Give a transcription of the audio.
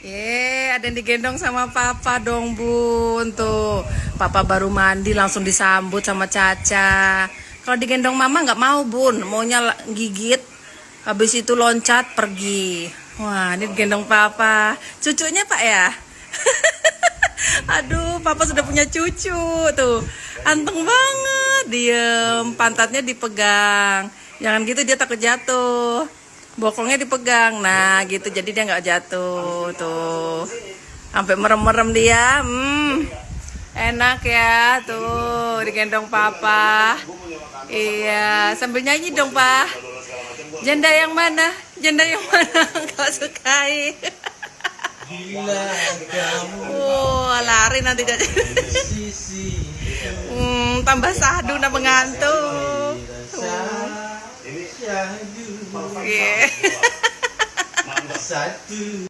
Ada yang digendong sama papa dong, Bun. Tuh, papa baru mandi langsung disambut sama Caca. Kalau digendong mama nggak mau, Bun. Maunya gigit. Habis itu loncat pergi. Wah, ini digendong papa. Cucunya, Pak ya? Aduh, papa sudah punya cucu. Tuh, anteng banget. Diem, pantatnya dipegang. Jangan gitu, dia takut jatuh. Bokongnya dipegang, nah gitu, jadi dia nggak jatuh. Tuh, sampai merem-merem dia. Enak ya, tuh digendong papa. Iya, sambil nyanyi dong, Pak. Janda yang mana? Janda yang mana? Kau sukai? Lari nanti jadi. Tambah sahdu na mengantuk. Satu